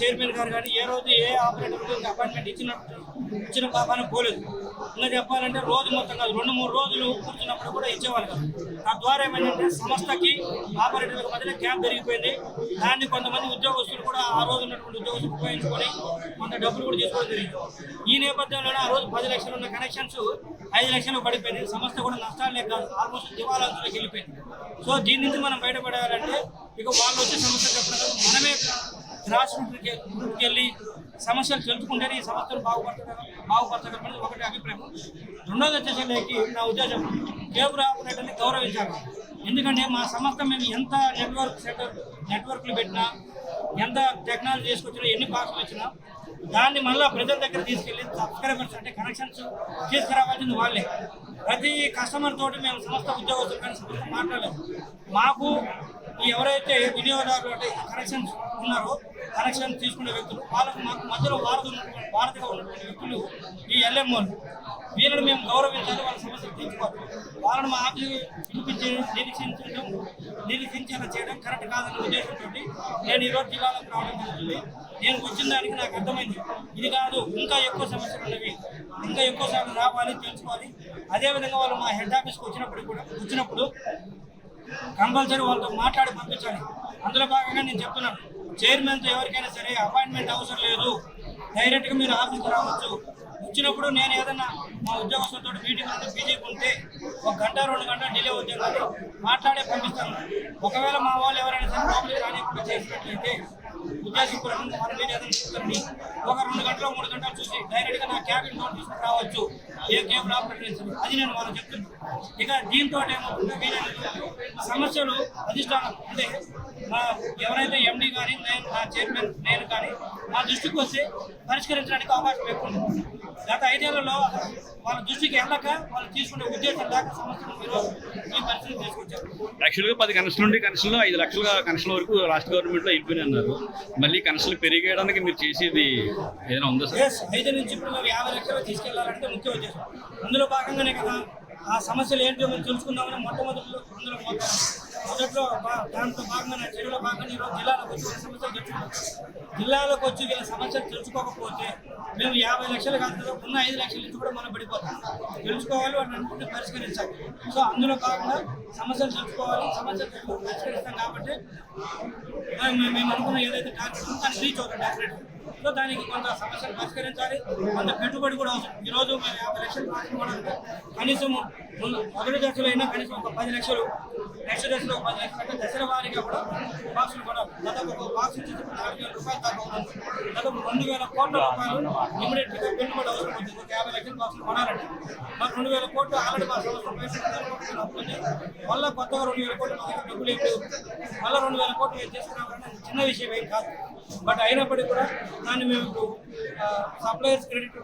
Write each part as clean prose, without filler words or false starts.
Chairman గారు కానీ ఏ రోజు ఏ ఆపరేటర్ అపాయింట్మెంట్ ఇచ్చిన పాపాన పోలేదు. ఇంకా చెప్పాలంటే రోజు మొత్తం కాదు 2-3 రోజులు కూర్చున్నప్పుడు కూడా ఇచ్చేవాళ్ళు కాదు. తద్వారా ఏమైందంటే సంస్థకి ఆపరేటర్లకు మధ్యన గ్యాప్ పెరిగిపోయింది. దాన్ని కొంతమంది ఉద్యోగస్తులు కూడా ఆ రోజు ఉన్నటువంటి ఉద్యోగస్తులు ఉపయోగించుకొని కొంత డబ్బులు కూడా తీసుకోవడం జరిగింది. ఈ నేపథ్యంలోనే ఆ రోజు 10 లక్షలు ఉన్న కనెక్షన్స్ 5 లక్షలు పడిపోయింది. సంస్థ కూడా నష్టాలు లేక ఆల్మోస్ట్ దివాలాంతులోకి వెళ్ళిపోయింది. సో దీని నుంచి మనం బయటపడాలంటే ఇక వాళ్ళు వచ్చే సమస్య చెప్పడం మనమే గ్రాస్ రూట్కి వెళ్ళి సమస్యలు తెలుసుకుంటేనే ఈ సమస్యలు బాగుపరచగలమని ఒకటి అభిప్రాయం. రెండోది వచ్చేసరికి నా ఉద్దేశం కేబుల్ ఆపరేటర్ని గౌరవించాలి. ఎందుకంటే మా సంస్థ మేము ఎంత నెట్వర్క్లు పెట్టినా, ఎంత టెక్నాలజీ తీసుకొచ్చినా, ఎన్ని బాక్సులు వచ్చినా దాన్ని మళ్ళీ ప్రజల దగ్గర తీసుకెళ్ళి సబ్స్క్రైబర్స్ అంటే కనెక్షన్స్ తీసుకురావాల్సింది వాళ్ళే. ప్రతి కస్టమర్ తోటి మేము సంస్థ ఉద్యోగస్తులు కానీ సంస్థ మాట్లాడలేదు. మాకు ఎవరైతే వినియోగదారులు అంటే కనెక్షన్స్ ఉన్నారో కనెక్షన్ తీసుకునే వ్యక్తులు వాళ్ళకు మాకు మధ్యలో వారధిగా ఉన్నటువంటి వ్యక్తులు ఈ ఎల్ఎంఓలు. వీళ్ళని మేము గౌరవించాలి, వాళ్ళ సమస్యలు తీర్చుకోవాలి. వాళ్ళని మా ఆఫీసు పిలిపించి నిరీక్షించేలా చేయడం కరెక్ట్ కాదన్న ఉద్దేశంతో నేను ఈరోజు జిల్లాలోకి రావడం జరుగుతుంది. నేను వచ్చిన దానికి నాకు అర్థమైంది ఇది కాదు, ఇంకా ఎక్కువ సమస్యలు ఉన్నవి, ఇంకా ఎక్కువ సార్లు రావాలి, తెలుసుకోవాలి. అదేవిధంగా వాళ్ళు మా హెడ్ ఆఫీస్కి వచ్చినప్పుడు కంపల్సరీ వాళ్ళతో మాట్లాడి పంపించాలి. అందులో భాగంగా నేను చెప్తున్నాను, చైర్మన్తో ఎవరికైనా సరే అపాయింట్మెంట్ అవసరం లేదు, డైరెక్ట్గా మీరు ఆఫీస్కి రావచ్చు. వచ్చినప్పుడు నేను ఏదన్నా మా ఉద్యోగస్తులతో మీటింగ్ బిజీగా ఉంటే 1 గంట 2 గంటలు డిలే అవుతుంది మాట్లాడే పంపిస్తాను. ఒకవేళ మా వాళ్ళు ఎవరైనా సరే లోపలికి రానికుండా చేసినట్లయితే ఉద్దేశపూర్వకంగా మన మీద ఏదైనా చూస్తారని 1 2 గంటలు 3 గంటలు చూసి డైరెక్ట్గా నా క్యాబిన్ నోట్ తీసుకుని రావచ్చు. ఏ కేబుల్ ఆపరేటర్ అది నేను వాళ్ళకి చెప్తున్నాను. ఇక దీంతో ఏమవుతుందో సమస్యలు అధిష్టానం అంటే మా ఎవరైతే ఎండీ కానీ నా చైర్మన్ నేను కానీ మా దృష్టికి వస్తే పరిష్కరించడానికి అవకాశం ఎక్కువ ఉంది. గత 5 ఏళ్లలో వాళ్ళ దృష్టికి వెళ్ళక వాళ్ళు తీసుకునే ఉద్దేశం లేక సమస్యలు ఈరోజు ఈ పరిస్థితి తీసుకొచ్చారు. యాక్చువల్గా 10 కనెక్షన్లు ఉండే కనెక్షన్లు 5 లక్షల కనెక్షన్ల వరకు రాష్ట్ర గవర్నమెంట్లో వెళ్ళిపోయినాయి అన్నారు. మళ్ళీ కనెక్షన్లు పెరిగేయడానికి మీరు చేసేది ఏదైనా ఉందా సార్? 5 నుంచి ఇప్పుడు 50 లక్షలు తీసుకెళ్లాలంటే ముఖ్య ఉద్దేశం. అందులో భాగంగానే కదా ఆ సమస్యలు ఏంటో మనం తెలుసుకుందామని మొదట్లో దాంట్లో భాగంగా చర్యలో భాగంగా ఈరోజు జిల్లాలకు వచ్చి సమస్యలు తెలుసుకుంటాం. జిల్లాలకు వచ్చి వీళ్ళ సమస్యలు తెలుసుకోకపోతే మేము 50 లక్షలు కాదు కదా ఉన్న 5 లక్షల నుంచి కూడా మనం పడిపోతాం. తెలుసుకోవాలి, వాటిని అనుకుంటే పరిష్కరించాలి. సో అందులో భాగంగా సమస్యలు తెలుసుకోవాలి, సమస్యలు పరిష్కరిస్తాం. కాబట్టి మేము అనుకున్న ఏదైతే టార్గెట్ ఉందో దాన్ని రీచ్ అవుతాం డెఫినెట్. సో దానికి కొంత సమస్యలు పరిష్కరించాలి, కొంత పెట్టుబడి కూడా అవసరం. ఈరోజు మేము 50 లక్షలు మార్చుకోవడానికి కనీసం మొదటి దశలో అయినా కనీసం ఒక 10 లక్షలు, నెక్స్ట్ దశలో 10 లక్షలు అంటే దశల వారీగా కూడా బాక్సులు కొనాలి. దాదాపు ఒక బాక్స్ వచ్చి 4,000 రూపాయలు దాకా అవుతుంది. దాదాపు 2,000 కోట్ల రూపాయలు ఇమీడియట్గా పెట్టుబడి అవసరం అవుతుంది. ఒక 50 లక్షల బాక్సులు కొనాలంటే మరి 2,000 కోట్లు ఆల్రెడీ మా సంవత్సరం మళ్ళీ కొత్తగా 2,000 కోట్లు డబ్బులు ఎక్కువ మళ్ళీ 2,000 కోట్లు చేసుకురావాలంటే చిన్న విషయం ఏం కాదు. బట్ అయినప్పటికీ కూడా దాన్ని మేము ఇప్పుడు సప్లయర్స్ క్రెడిట్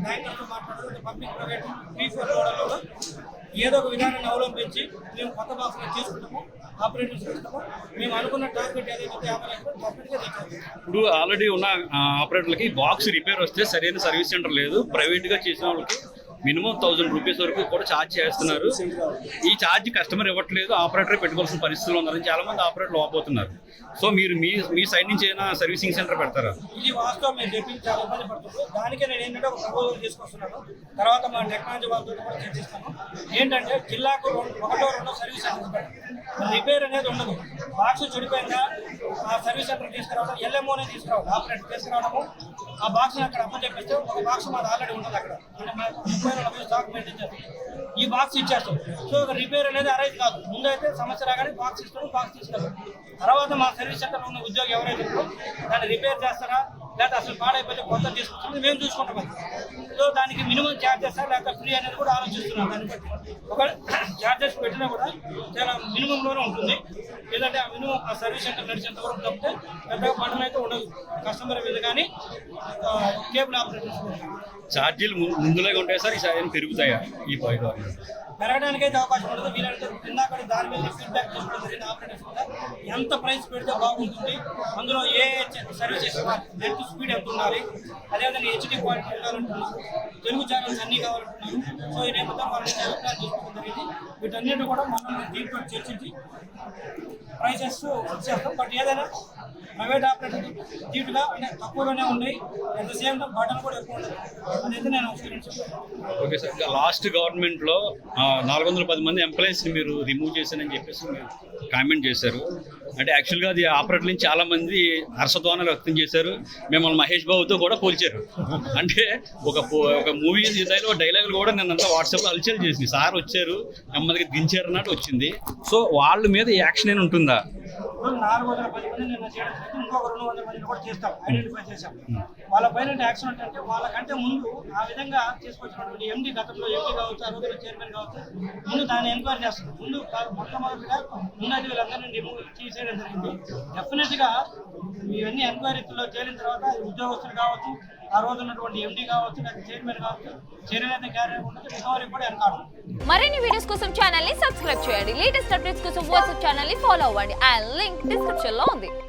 బ్యాంకర్తో మాట్లాడాలి, పబ్లిక్ ప్రైవేట్ P4 మోడల్లో ఏదో ఒక విధానాన్ని అవలంబించి మేము కొత్త బాక్సులు చేసుకుంటాము, ఆపరేటర్స్ చేస్తాము. మేము అనుకున్న టార్గెట్ ఏదైతే 50 లక్షలు డెఫినెట్గా తెచ్చాము. ఇప్పుడు ఆల్రెడీ ఉన్న ఆపరేటర్లకి బాక్స్ రిపేర్ వస్తే సరైన సర్వీస్ సెంటర్ లేదు. ప్రైవేట్గా చేసిన వాళ్ళకి మినిమం 1000 రూపీస్ వరకు కూడా ఛార్జ్ చేస్తున్నారు. ఈ ఛార్జ్ కస్టమర్ ఇవ్వట్లేదు, ఆపరేటర్ పెట్టుకోవాల్సిన పరిస్థితులు ఉన్నారని చాలా మంది ఆపరేటర్లు వాపోతున్నారు. సో మీరు మీ సైడ్ నుంచి ఏమైనా సర్వీసింగ్ సెంటర్ పెడతారా? ఇది వాస్తవం, మేము చెప్పింది చాలా ఇబ్బంది పడుతుంది. దానికే నేను ఏంటంటే ఒక ప్రపోజల్ తీసుకొస్తున్నాను. తర్వాత మా టెక్నాలజీ వాళ్ళతో కూడా చర్చిస్తాను. ఏంటంటే జిల్లాకు 1-2 సర్వీస్ సెంటర్స్ పెట్టాలి. రిపేర్ అనేది ఉండదు. బాక్స్ చెడిపోయిందా ఆ సర్వీస్ సెంటర్ తీసుకురావడం, ఎల్ఎంఓనే తీసుకురావడం, ఆపరేటర్ తీసుకురావడము, ఆ బాక్స్ని అక్కడ అప్పచెప్పిస్తే ఒక బాక్స్ మాది ఆల్రెడీ ఉంటుంది అక్కడ. అంటే స్టాక్ మెయింటైన్ చేస్తాం. ఈ బాక్స్ ఇచ్చేస్తాం. సో రిపేర్ అనేది అరైజ్ కాదు. ముందైతే సమస్య రాగానే బాక్స్ ఇస్తాడు, బాక్స్ తీసుకెళ్తాం. తర్వాత మా సర్వీస్ సెంటర్లో ఉన్న ఉద్యోగి ఎవరైతే దాన్ని రిపేర్ చేస్తారా లేకపోతే అసలు పాడైపోతే కొత్త తీసుకుంటాం మేము చూసుకుంటాం. సో దానికి మినిమం ఛార్జెస్ లేకపోతే ఫ్రీ అనేది కూడా ఆలోచిస్తున్నాం. దాన్ని బట్టి ఒక ఛార్జెస్ పెట్టినా కూడా చాలా మినిమంలోనే ఉంటుంది. లేదంటే ఆ మినిమం ఆ సర్వీస్ సెంటర్ నడిచేంత వరకు తప్పితే పెద్దగా పనులు అయితే ఉండదు కస్టమర్ మీద కానీ కేబుల్ ఆపరేటర్స్. ఛార్జీలు ముందులాగా ఉంటాయి సార్, ఈసారి పెరుగుతాయా ఈ 5 పెరగడానికి అయితే అవకాశం ఉండదు. వీళ్ళంటే ఇందాక దాని మీద ఫీడ్బ్యాక్ తీసుకోవడం జరిగింది ఆపరేటర్స్ కూడా. ఎంత ప్రైస్ పెడితే బాగుంటుంది, అందులో ఏ సర్వీసెస్ ఇవ్వాలి, నెట్ స్పీడ్ ఎంత ఉండాలి, అదేవిధంగా హెచ్డి క్వాలిటీ ఉండాలంటున్నారు, తెలుగు ఛానల్స్ అన్నీ కావాలంటున్నారు. సో ఈ నేపథ్యంలో వాళ్ళ నుంచి అభిప్రాయం తీసుకోవడం జరిగింది. వీటన్నిటి కూడా మనం దీంట్లో చర్చించి ప్రైసెస్ ఫిక్స్ చేస్తాం. బట్ ఏదైనా ప్రైవేట్ ఆపరేటర్ దీటుగా అంటే తక్కువలోనే ఉన్నాయి, at the same time button కూడా ఎక్కువ ఉండదు. అదైతే నేను ఎక్స్పీరియన్స్ చేస్తాను. ఓకే సార్, లాస్ట్ గవర్నమెంట్లో 410 మంది ఎంప్లాయీస్ని మీరు రిమూవ్ చేశారని చెప్పేసి మీరు కామెంట్ చేశారు. అంటే యాక్చువల్గా అది ఆపరేటర్ల నుంచి చాలా మంది హర్షధ్వానాలు వ్యక్తం చేశారు. మిమ్మల్ని మహేష్ బాబుతో కూడా పోల్చారు. అంటే ఒక మూవీ డైలాగులు కూడా నిన్నంతా వాట్సాప్లో హల్చల్ చేసింది. సార్ వచ్చారు నెమ్మదిగా దించారు అన్నట్టు వచ్చింది. సో వాళ్ళ మీద యాక్షన్ ఏమి ఉంటుందా? 410 మంది నిన్న చేయడం జరిగింది. ఇంకొక 200 మందిని కూడా చేస్తాం, ఐడెంటిఫై చేశాం. వాళ్ళ పైన యాక్షన్ అంటే వాళ్ళకంటే ముందు ఆ విధంగా తీసుకొచ్చినటువంటి ఎండి, గతంలో ఎండి కావచ్చు, అరుగుదల చైర్మన్ కావచ్చు, ముందు దాన్ని ఎంక్వైరీ చేస్తారు. ముందు మొట్టమొదటిగా ఉన్నది వీళ్ళందరినీ రిమూవ్ చేసేయడం జరిగింది. డెఫినెట్గా ఇవన్నీ ఎంక్వైరీలో తేలిన తర్వాత ఉద్యోగస్తులు కావచ్చు, ఆ రోజు ఉన్నటువంటి ఎండి కావచ్చు, లేదా చైర్మన్ కావచ్చు, చర్యలు అయితే క్యారీ ఉంటుంది, రికవరీ కూడా వెనకాడు. మరిన్ని వీడియోస్ కోసం ఛానల్ ని సబ్స్క్రైబ్ చేయండి. లేటెస్ట్ అప్డేట్స్ కోసం వాట్సాప్ ఛానల్ ని ఫాలో అవ్వండి. ఆ లింక్ డిస్క్రిప్షన్ లో ఉంది.